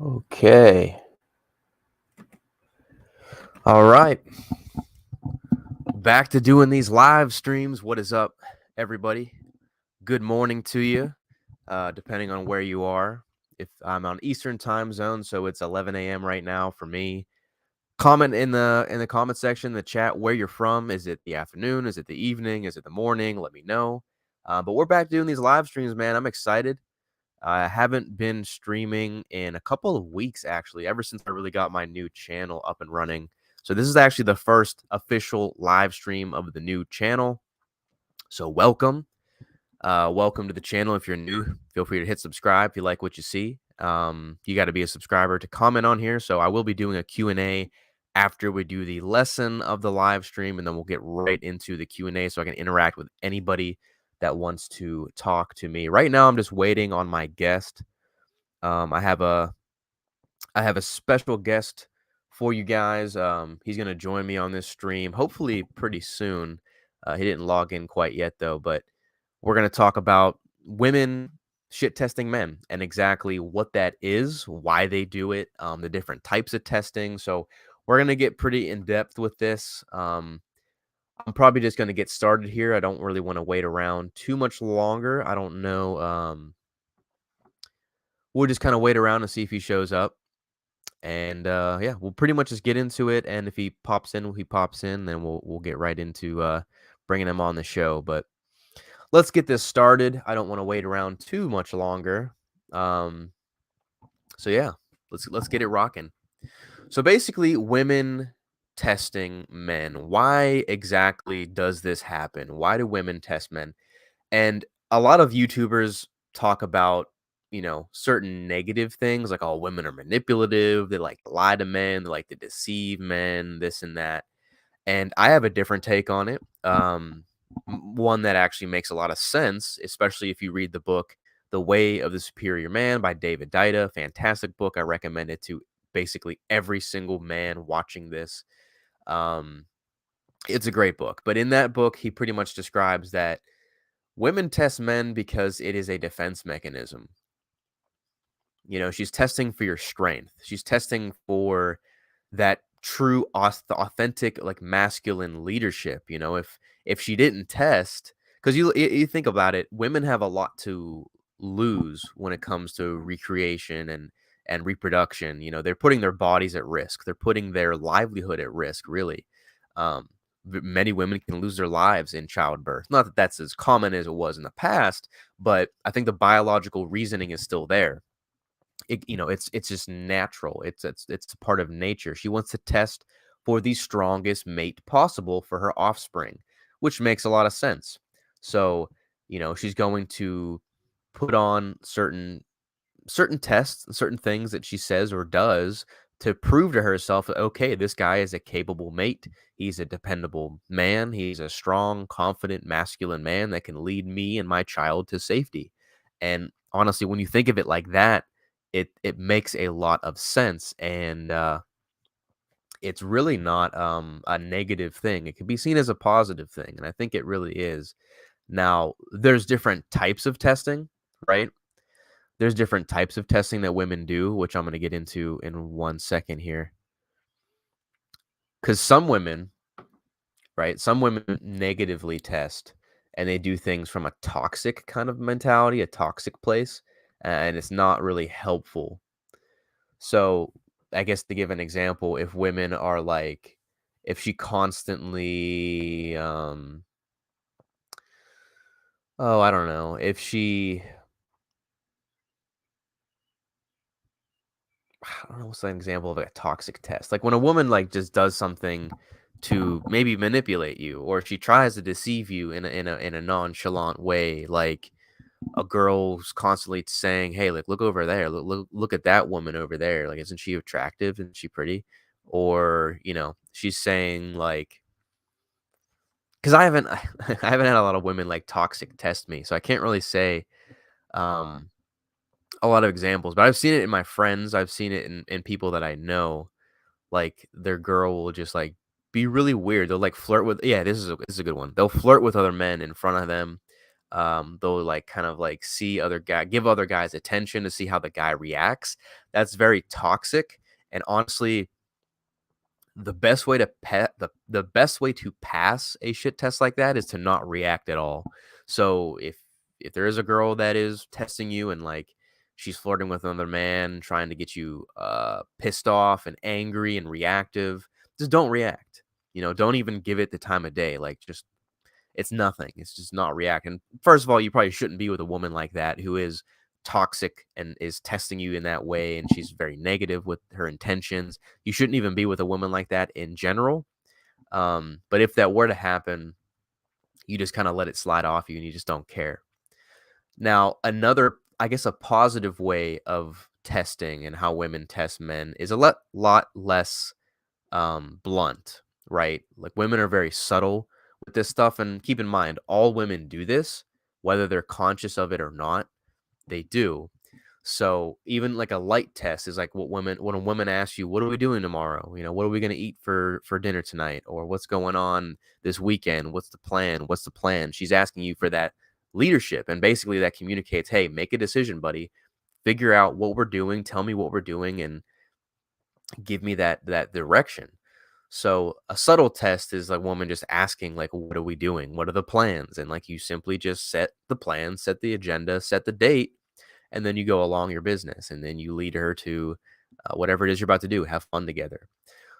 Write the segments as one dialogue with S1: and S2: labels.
S1: Okay. All right. Back to doing these live streams. What is up, everybody? Good morning to you, depending on where you are. If I'm on Eastern time zone, so it's 11 a.m. right now for me. Comment in the comment section, in the chat, where you're from. Is it the afternoon? Is it the evening? Is it the morning? Let me know. But we're back doing these live streams, man. I'm excited. I haven't been streaming in a couple of weeks, actually, ever since I really got my new channel up and running. So this is actually the first official live stream of the new channel. So welcome. Welcome to the channel. If you're new, feel free to hit subscribe if you like what you see. You got to be a subscriber to comment on here. So I will be doing a Q&A after we do the lesson of the live stream, and then we'll get right into the Q&A so I can interact with anybody that wants to talk to me. Right now, I'm just waiting on my guest. I have a special guest for you guys. He's gonna join me on this stream, hopefully pretty soon. He didn't log in quite yet though, but we're gonna talk about women shit testing men and exactly what that is, why they do it, the different types of testing. So we're gonna get pretty in depth with this. I'm probably just gonna get started here. I don't really want to wait around too much longer. I don't know. We'll just kind of wait around and see if he shows up. And yeah, we'll pretty much just get into it. And if he pops in, he pops in. Then we'll get right into bringing him on the show. But let's get this started. I don't want to wait around too much longer. Um, so yeah, let's get it rocking. So basically, women testing men. Why exactly does this happen? Why do women test men? And a lot of YouTubers talk about, certain negative things like, oh, women are manipulative. They like to lie to men. They like to deceive men, this and that. And I have a different take on it. One that actually makes a lot of sense, especially if you read the book, The Way of the Superior Man by David Deida. Fantastic book. I recommend it to basically every single man watching this. Um, it's a great book. But in that book, he pretty much describes that women test men because it is a defense mechanism. She's testing for your strength. She's testing for that true, authentic, like masculine leadership. If she didn't test, because you think about it, women have a lot to lose when it comes to recreation and reproduction. They're putting their bodies at risk. They're putting their livelihood at risk, really. Um, Many women can lose their lives in childbirth. Not that that's as common as it was in the past, but I think the biological reasoning is still there. It's just natural. It's a part of nature. She wants to test for the strongest mate possible for her offspring, which makes a lot of sense. So, she's going to put on certain tests, certain things that she says or does to prove to herself that, okay, this guy is a capable mate. He's a dependable man. He's a strong, confident, masculine man that can lead me and my child to safety. And honestly, when you think of it like that, it makes a lot of sense. And it's really not a negative thing. It can be seen as a positive thing. And I think it really is. Now, there's different types of testing, right? There's different types of testing that women do, which I'm going to get into in 1 second here. Because some women, right, some women negatively test and they do things from a toxic kind of mentality, a toxic place, and it's not really helpful. So, I guess to give an example, if women are like, if she constantly, oh, I don't know, if she, I don't know what's an example of a toxic test. Like when a woman like just does something to maybe manipulate you, or she tries to deceive you in a nonchalant way, like a girl's constantly saying, "Hey, like look over there, look at that woman over there. Like, isn't she attractive? Isn't she pretty?" Or she's saying like, because I haven't I haven't had a lot of women like toxic test me, so I can't really say um a lot of examples, but I've seen it in my friends. I've seen it in people that I know. Like, their girl will just, like, be really weird. They'll, like, flirt with, yeah, this is a good one. They'll flirt with other men in front of them. they'll like kind of like see other guy give other guys attention to see how the guy reacts. That's very toxic. And honestly, the best way to pass a shit test like that is to not react at all. So if there is a girl that is testing you and like she's flirting with another man, trying to get you pissed off and angry and reactive, just don't react. Don't even give it the time of day. Like just it's nothing. It's just not reacting. First of all, you probably shouldn't be with a woman like that who is toxic and is testing you in that way, and she's very negative with her intentions. You shouldn't even be with a woman like that in general. But if that were to happen, you just kind of let it slide off you and you just don't care. Now, another, I guess, a positive way of testing and how women test men is a lot less blunt, right? Like women are very subtle with this stuff. And keep in mind, all women do this, whether they're conscious of it or not, they do. So even like a light test is like when a woman asks you, "What are we doing tomorrow? What are we going to eat for dinner tonight? Or what's going on this weekend? What's the plan? What's the plan?" She's asking you for that leadership. And basically that communicates, "Hey, make a decision, buddy. Figure out what we're doing. Tell me what we're doing and give me that direction." So a subtle test is like woman just asking like, "What are we doing? What are the plans?" And like you simply just set the plan, set the agenda, set the date, and then you go along your business, and then you lead her to whatever it is you're about to do. Have fun together.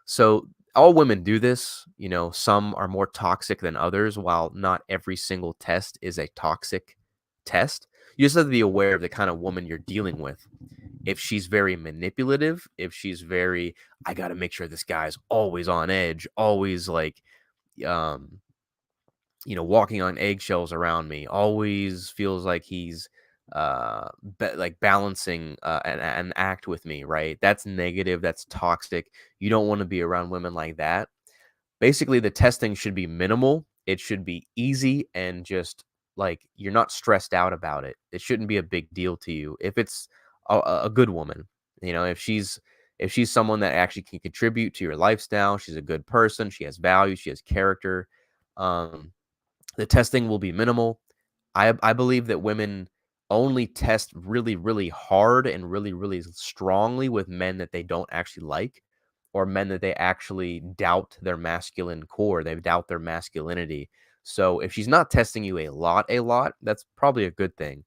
S1: So all women do this. Some are more toxic than others. While not every single test is a toxic test, you just have to be aware of the kind of woman you're dealing with. If she's very manipulative, if she's very, I got to make sure this guy's always on edge, always like, um, walking on eggshells around me, always feels like he's like balancing an act with me, right? That's negative. That's toxic. You don't want to be around women like that. Basically, the testing should be minimal. It should be easy and just like you're not stressed out about it. It shouldn't be a big deal to you. If it's a good woman, if she's someone that actually can contribute to your lifestyle, she's a good person, she has value, she has character. Um, the testing will be minimal. I believe that women only test really, really hard and really, really strongly with men that they don't actually like, or men that they actually doubt their masculine core. They doubt their masculinity. So if she's not testing you a lot, that's probably a good thing.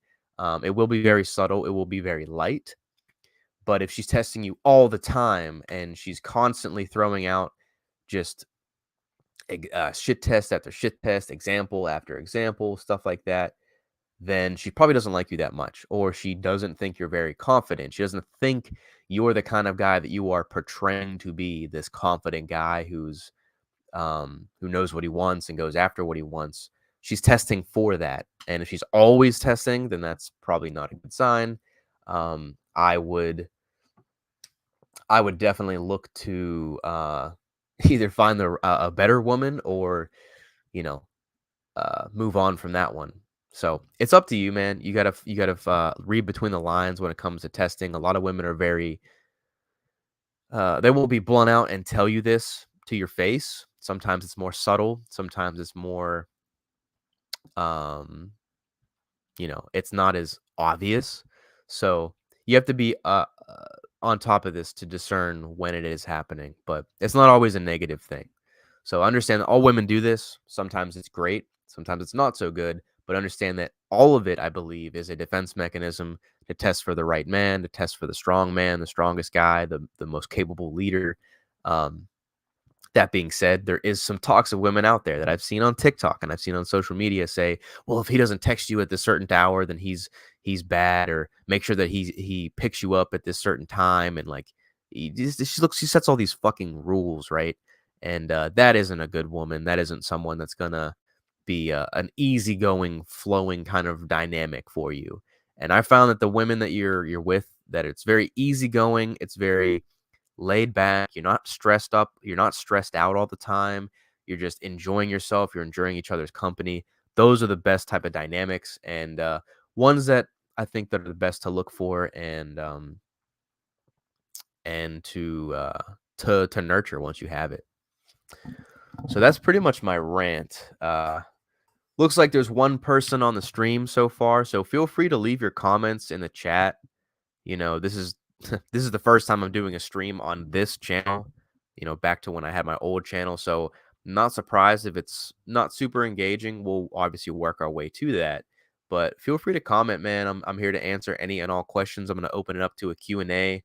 S1: It will be very subtle. It will be very light. But if she's testing you all the time and she's constantly throwing out just shit test after shit test, example after example, stuff like that, then she probably doesn't like you that much, or she doesn't think you're very confident. She doesn't think you're the kind of guy that you are portraying to be, this confident guy who knows what he wants and goes after what he wants. She's testing for that, and if she's always testing, then that's probably not a good sign. I would definitely look to either find a better woman or you know move on from that one. So it's up to you, man. You gotta read between the lines when it comes to testing. A lot of women are very they won't be blunt out and tell you this to your face. Sometimes it's more subtle. Sometimes it's more um it's not as obvious. So you have to be on top of this to discern when it is happening, but it's not always a negative thing. So understand that all women do this. Sometimes it's great, sometimes it's not so good, but understand that all of it, I believe, is a defense mechanism to test for the right man, to test for the strong man, the strongest guy, the most capable leader. Um, that being said, there is some toxic women out there that I've seen on TikTok and I've seen on social media say, "Well, if he doesn't text you at this certain hour, then he's bad," or make sure that he picks you up at this certain time, and like she sets all these fucking rules, right? And that isn't a good woman. That isn't someone that's gonna be an easygoing, flowing kind of dynamic for you. And I found that the women that you're with, that it's very easygoing, it's very laid back, you're not stressed up, you're not stressed out all the time, you're just enjoying yourself, you're enjoying each other's company. Those are the best type of dynamics, and ones that I think that are the best to look for and to nurture once you have it. So that's pretty much my rant. Looks like there's one person on the stream so far, so feel free to leave your comments in the chat. This is this is the first time I'm doing a stream on this channel, back to when I had my old channel. So not surprised if it's not super engaging. We'll obviously work our way to that. But feel free to comment, man. I'm here to answer any and all questions. I'm going to open it up to a Q&A.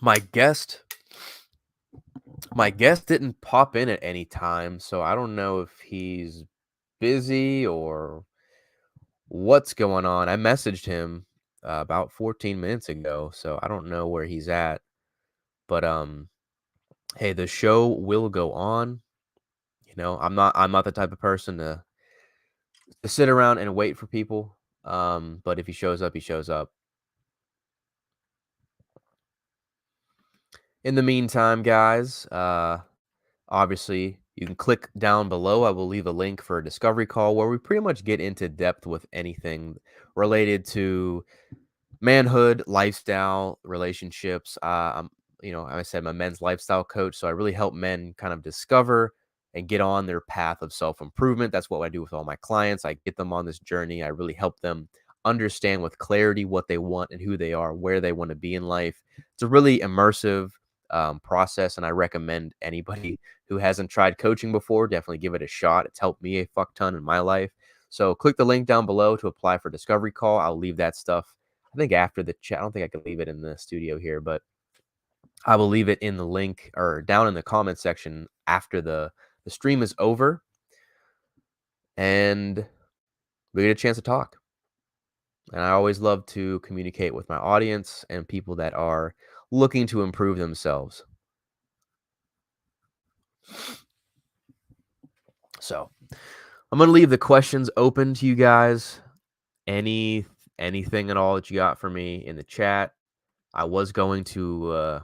S1: My guest my guest didn't pop in at any time, so I don't know if he's busy or what's going on. I messaged him about 14 minutes ago, so I don't know where he's at. But hey, the show will go on. I'm not the type of person to sit around and wait for people. But if he shows up, he shows up. In the meantime, guys, obviously you can click down below. I will leave a link for a discovery call where we pretty much get into depth with anything related to manhood, lifestyle, relationships. I said I'm a men's lifestyle coach, so I really help men kind of discover and get on their path of self-improvement. That's what I do with all my clients. I get them on this journey. I really help them understand with clarity what they want and who they are, where they want to be in life. It's a really immersive process, and I recommend anybody who hasn't tried coaching before, definitely give it a shot. It's helped me a fuck ton in my life. So click the link down below to apply for discovery call. I'll leave that stuff I think after the chat. I don't think I can leave it in the studio here, but I will leave it in the link or down in the comment section after the stream is over and we get a chance to talk. And I always love to communicate with my audience and people that are looking to improve themselves. So I'm going to leave the questions open to you guys. Anything at all that you got for me in the chat. I was going to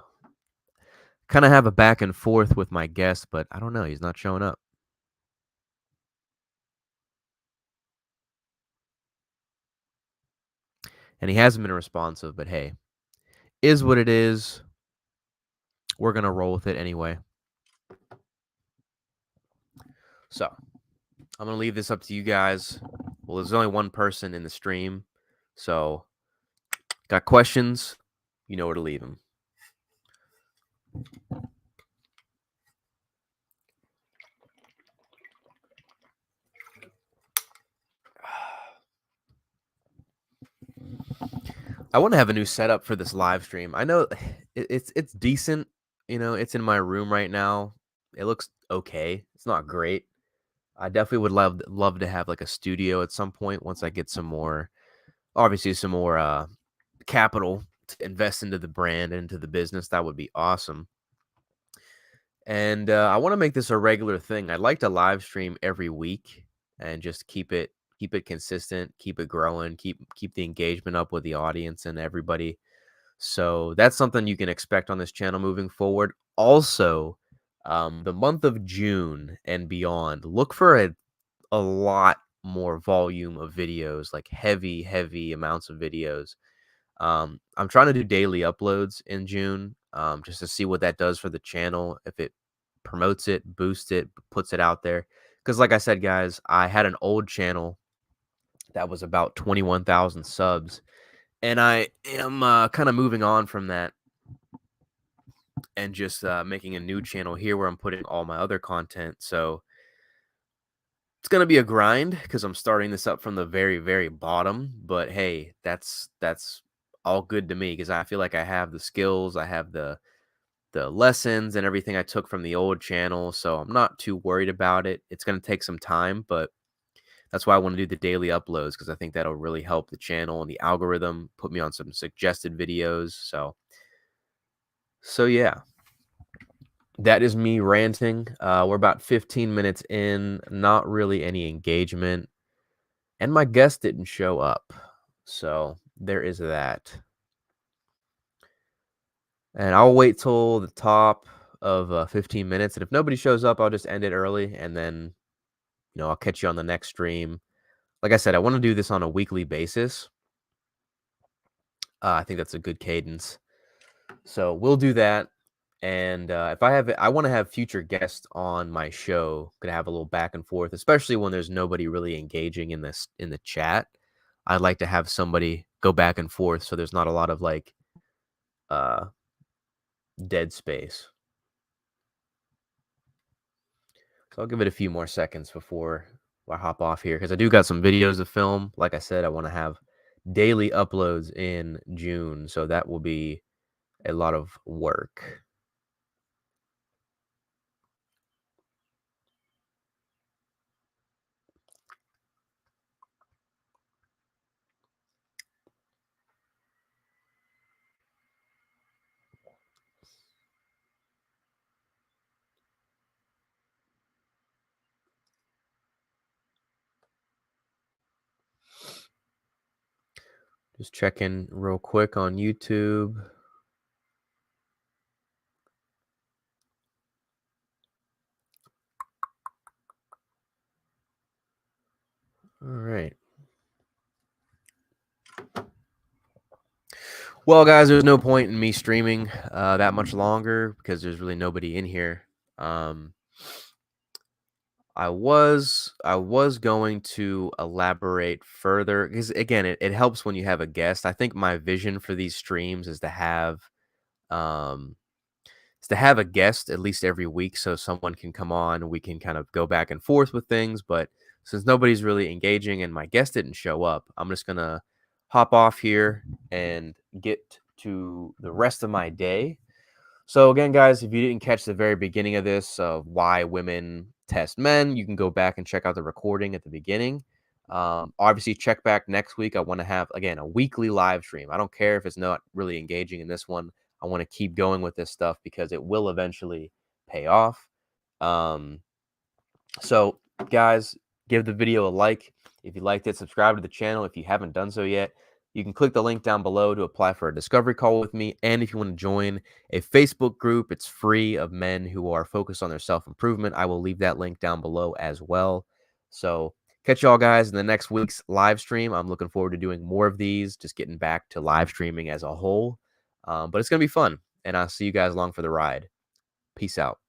S1: kind of have a back and forth with my guest, but I don't know. He's not showing up. And he hasn't been responsive, but hey, is what it is. We're going to roll with it anyway. So I'm going to leave this up to you guys. Well, there's only one person in the stream. So got questions? You know where to leave them. I want to have a new setup for this live stream. I know it's decent. It's in my room right now. It looks okay. It's not great. I definitely would love to have like a studio at some point once I get some more capital to invest into the brand and into the business. That would be awesome. And I want to make this a regular thing. I'd like to live stream every week and just keep it consistent, keep it growing, keep the engagement up with the audience and everybody. So that's something you can expect on this channel moving forward. Also, the month of June and beyond, look for a lot more volume of videos, like heavy amounts of videos. I'm trying to do daily uploads in June, just to see what that does for the channel, if it promotes it, boosts it, puts it out there. Because like I said, guys, I had an old channel that was about 21,000 subs, and I am kind of moving on from that and just making a new channel here where I'm putting all my other content. So it's gonna be a grind because I'm starting this up from the very bottom. But hey, that's all good to me because I feel like I have the skills, I have the lessons and everything I took from the old channel, so I'm not too worried about it. It's gonna take some time, but that's why I want to do the daily uploads because I think that'll really help the channel and the algorithm put me on some suggested videos. So yeah. That is me ranting. We're about 15 minutes in, not really any engagement. And my guest didn't show up. So there is that. And I'll wait till the top of 15 minutes. And if nobody shows up, I'll just end it early. And then, I'll catch you on the next stream. Like I said, I want to do this on a weekly basis. I think that's a good cadence. So we'll do that. And if I have, I want to have future guests on my show. Could have a little back and forth, especially when there's nobody really engaging in this in the chat. I'd like to have somebody go back and forth, so there's not a lot of like uh, dead space. So I'll give it a few more seconds before I hop off here because I do got some videos to film. Like I said, I want to have daily uploads in June, so that will be a lot of work. Just checking real quick on YouTube. All right. Well, guys, there's no point in me streaming that much longer because there's really nobody in here. I was going to elaborate further because again, it helps when you have a guest. I think my vision for these streams um is to have a guest at least every week so someone can come on and we can kind of go back and forth with things. But since nobody's really engaging and my guest didn't show up, I'm just gonna hop off here and get to the rest of my day. So again, guys, if you didn't catch the very beginning of this of why women test men, you can go back and check out the recording at the beginning. Obviously, check back next week. I want to have again a weekly live stream. I don't care if it's not really engaging in this one. I want to keep going with this stuff because it will eventually pay off. Um, so, guys, give the video a like. If you liked it, subscribe to the channel if you haven't done so yet. You can click the link down below to apply for a discovery call with me. And if you want to join a Facebook group, it's free of men who are focused on their self-improvement. I will leave that link down below as well. So catch y'all guys in the next week's live stream. I'm looking forward to doing more of these, just getting back to live streaming as a whole. But it's going to be fun. And I'll see you guys along for the ride. Peace out.